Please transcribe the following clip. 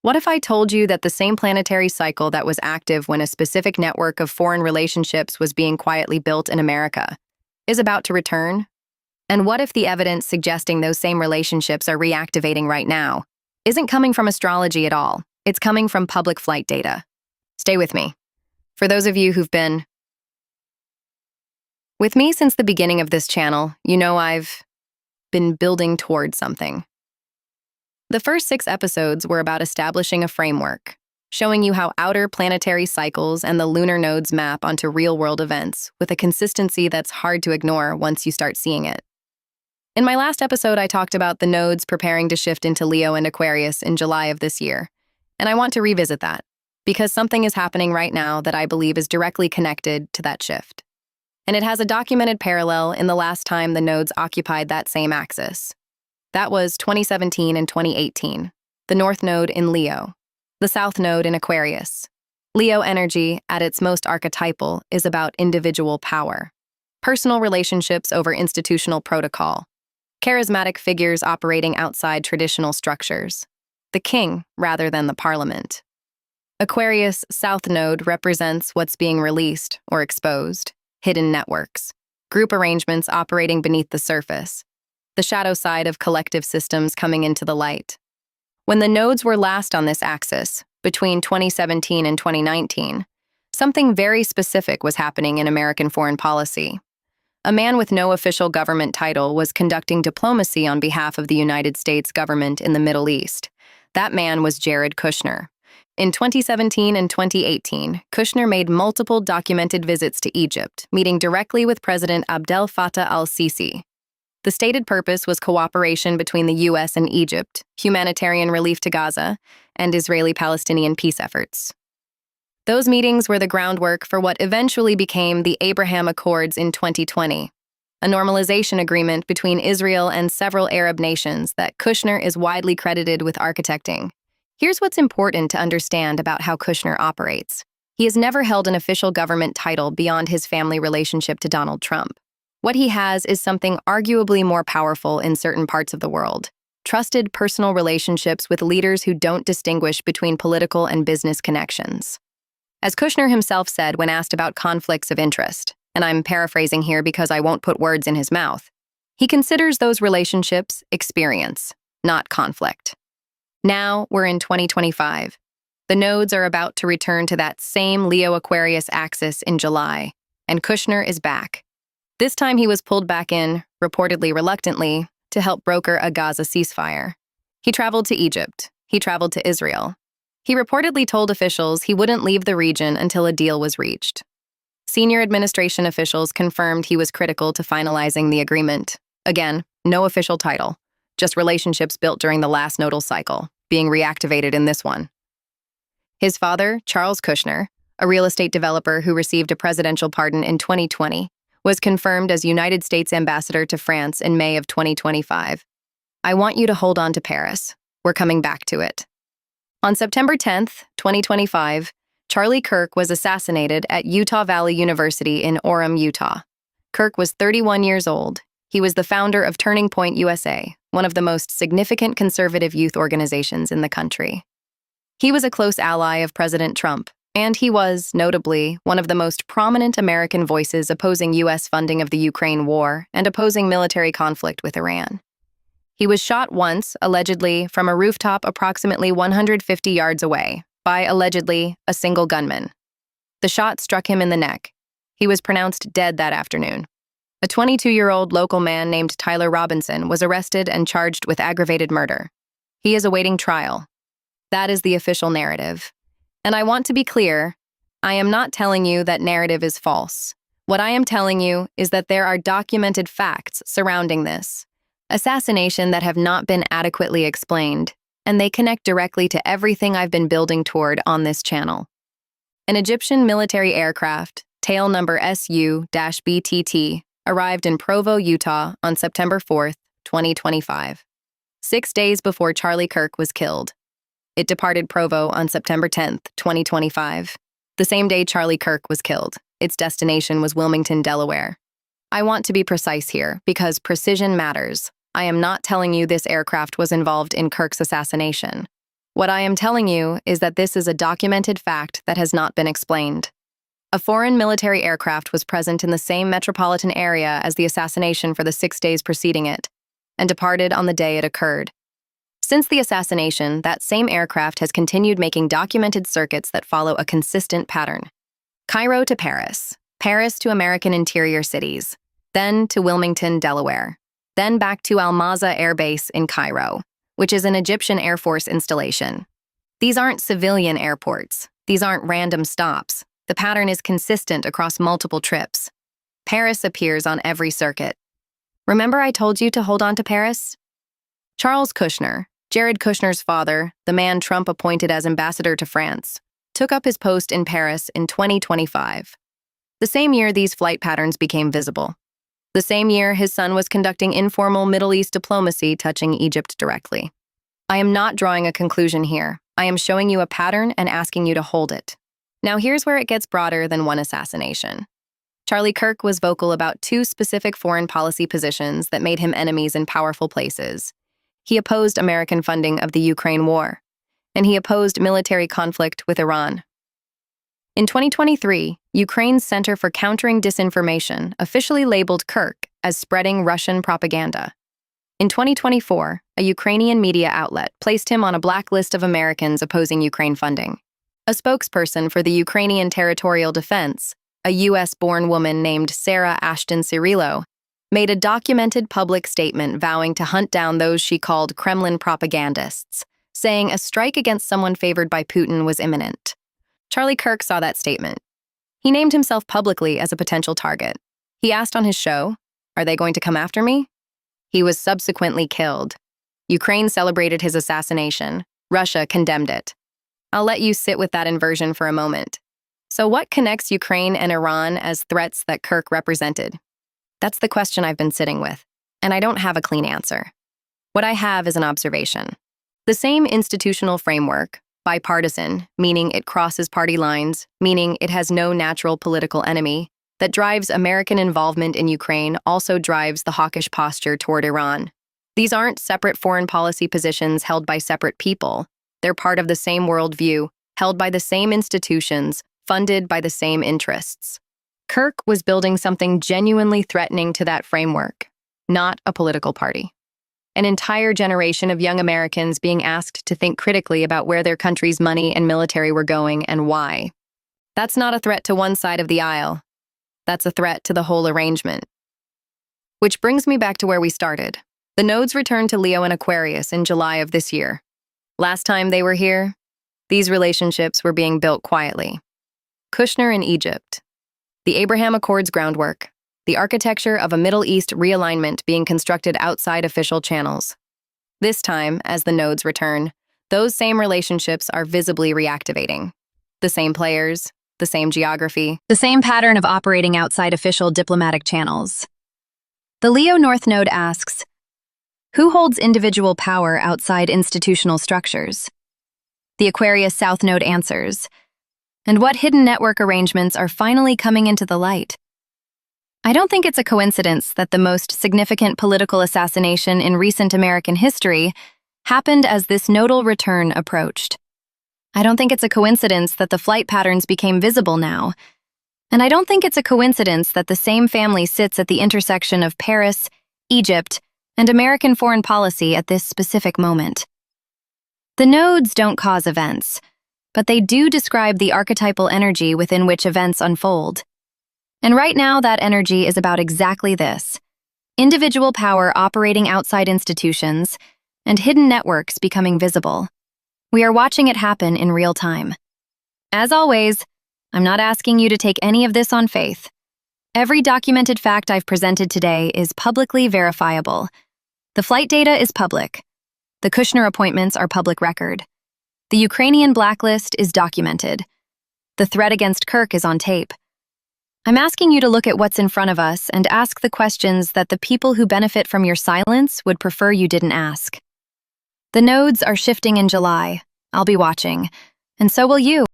What if I told you that the same planetary cycle that was active when a specific network of foreign relationships was being quietly built in America is about to return? And what if the evidence suggesting those same relationships are reactivating right now isn't coming from astrology at all? It's coming from public flight data. Stay with me. For those of you who've been with me since the beginning of this channel, you know I've been building towards something. The first 6 episodes were about establishing a framework, showing you how outer planetary cycles and the lunar nodes map onto real-world events with a consistency that's hard to ignore once you start seeing it. In my last episode, I talked about the nodes preparing to shift into Leo and Aquarius in July of this year, and I want to revisit that, because something is happening right now that I believe is directly connected to that shift. And it has a documented parallel in the last time the nodes occupied that same axis. That was 2017 and 2018, the North Node in Leo, the South Node in Aquarius. Leo energy, at its most archetypal, is about individual power, personal relationships over institutional protocol, charismatic figures operating outside traditional structures, the king rather than the parliament. Aquarius' South Node represents what's being released or exposed, hidden networks, group arrangements operating beneath the surface, the shadow side of collective systems coming into the light. When the nodes were last on this axis, between 2017 and 2019, something very specific was happening in American foreign policy. A man with no official government title was conducting diplomacy on behalf of the United States government in the Middle East. That man was Jared Kushner. In 2017 and 2018, Kushner made multiple documented visits to Egypt, meeting directly with President Abdel Fattah al-Sisi. The stated purpose was cooperation between the U.S. and Egypt, humanitarian relief to Gaza, and Israeli-Palestinian peace efforts. Those meetings were the groundwork for what eventually became the Abraham Accords in 2020, a normalization agreement between Israel and several Arab nations that Kushner is widely credited with architecting. Here's what's important to understand about how Kushner operates. He has never held an official government title beyond his family relationship to Donald Trump. What he has is something arguably more powerful in certain parts of the world: trusted personal relationships with leaders who don't distinguish between political and business connections. As Kushner himself said when asked about conflicts of interest, and I'm paraphrasing here because I won't put words in his mouth, he considers those relationships experience, not conflict. Now we're in 2025. The nodes are about to return to that same Leo-Aquarius axis in July, and Kushner is back. This time he was pulled back in, reportedly reluctantly, to help broker a Gaza ceasefire. He traveled to Egypt. He traveled to Israel. He reportedly told officials he wouldn't leave the region until a deal was reached. Senior administration officials confirmed he was critical to finalizing the agreement. Again, no official title, just relationships built during the last nodal cycle, being reactivated in this one. His father, Charles Kushner, a real estate developer who received a presidential pardon in 2020, was confirmed as United States ambassador to France in May of 2025. I want you to hold on to Paris. We're coming back to it. On September 10th, 2025, Charlie Kirk was assassinated at Utah Valley University in Orem, Utah. Kirk was 31 years old. He was the founder of Turning Point USA, one of the most significant conservative youth organizations in the country. He was a close ally of President Trump, and he was, notably, one of the most prominent American voices opposing U.S. funding of the Ukraine war and opposing military conflict with Iran. He was shot once, allegedly, from a rooftop approximately 150 yards away, by, allegedly, a single gunman. The shot struck him in the neck. He was pronounced dead that afternoon. A 22-year-old local man named Tyler Robinson was arrested and charged with aggravated murder. He is awaiting trial. That is the official narrative. And I want to be clear, I am not telling you that narrative is false. What I am telling you is that there are documented facts surrounding this assassination that have not been adequately explained, and they connect directly to everything I've been building toward on this channel. An Egyptian military aircraft, tail number SU-BTT, arrived in Provo, Utah on September 4th, 2025, 6 days before Charlie Kirk was killed. It departed Provo on September 10th, 2025. The same day Charlie Kirk was killed, its destination was Wilmington, Delaware. I want to be precise here, because precision matters. I am not telling you this aircraft was involved in Kirk's assassination. What I am telling you is that this is a documented fact that has not been explained. A foreign military aircraft was present in the same metropolitan area as the assassination for the 6 days preceding it, and departed on the day it occurred. Since the assassination, that same aircraft has continued making documented circuits that follow a consistent pattern. Cairo to Paris, Paris to American interior cities, then to Wilmington, Delaware, then back to Al Mazah Air Base in Cairo, which is an Egyptian Air Force installation. These aren't civilian airports. These aren't random stops. The pattern is consistent across multiple trips. Paris appears on every circuit. Remember I told you to hold on to Paris? Charles Kushner, Jared Kushner's father, the man Trump appointed as ambassador to France, took up his post in Paris in 2025. The same year these flight patterns became visible. The same year his son was conducting informal Middle East diplomacy touching Egypt directly. I am not drawing a conclusion here. I am showing you a pattern and asking you to hold it. Now here's where it gets broader than one assassination. Charlie Kirk was vocal about 2 specific foreign policy positions that made him enemies in powerful places. He opposed American funding of the Ukraine war, and he opposed military conflict with Iran. In 2023, Ukraine's Center for Countering Disinformation officially labeled Kirk as spreading Russian propaganda. In 2024, a Ukrainian media outlet placed him on a blacklist of Americans opposing Ukraine funding. A spokesperson for the Ukrainian Territorial Defense, a U.S.-born woman named Sarah Ashton Cirillo, made a documented public statement vowing to hunt down those she called Kremlin propagandists, saying a strike against someone favored by Putin was imminent. Charlie Kirk saw that statement. He named himself publicly as a potential target. He asked on his show, "Are they going to come after me?" He was subsequently killed. Ukraine celebrated his assassination. Russia condemned it. I'll let you sit with that inversion for a moment. So what connects Ukraine and Iran as threats that Kirk represented? That's the question I've been sitting with, and I don't have a clean answer. What I have is an observation. The same institutional framework, bipartisan, meaning it crosses party lines, meaning it has no natural political enemy, that drives American involvement in Ukraine also drives the hawkish posture toward Iran. These aren't separate foreign policy positions held by separate people. They're part of the same worldview, held by the same institutions, funded by the same interests. Kirk was building something genuinely threatening to that framework, not a political party. An entire generation of young Americans being asked to think critically about where their country's money and military were going and why. That's not a threat to one side of the aisle. That's a threat to the whole arrangement. Which brings me back to where we started. The nodes returned to Leo and Aquarius in July of this year. Last time they were here, these relationships were being built quietly. Kushner in Egypt. The Abraham Accords groundwork. The architecture of a Middle East realignment being constructed outside official channels. This time, as the nodes return, those same relationships are visibly reactivating. The same players, the same geography, the same pattern of operating outside official diplomatic channels. The Leo North Node asks, who holds individual power outside institutional structures? The Aquarius South Node answers, and what hidden network arrangements are finally coming into the light? I don't think it's a coincidence that the most significant political assassination in recent American history happened as this nodal return approached. I don't think it's a coincidence that the flight patterns became visible now. And I don't think it's a coincidence that the same family sits at the intersection of Paris, Egypt, and American foreign policy at this specific moment. The nodes don't cause events, but they do describe the archetypal energy within which events unfold. And right now, that energy is about exactly this: individual power operating outside institutions and hidden networks becoming visible. We are watching it happen in real time. As always, I'm not asking you to take any of this on faith. Every documented fact I've presented today is publicly verifiable. The flight data is public. The Kushner appointments are public record. The Ukrainian blacklist is documented. The threat against Kirk is on tape. I'm asking you to look at what's in front of us and ask the questions that the people who benefit from your silence would prefer you didn't ask. The nodes are shifting in July. I'll be watching, and so will you.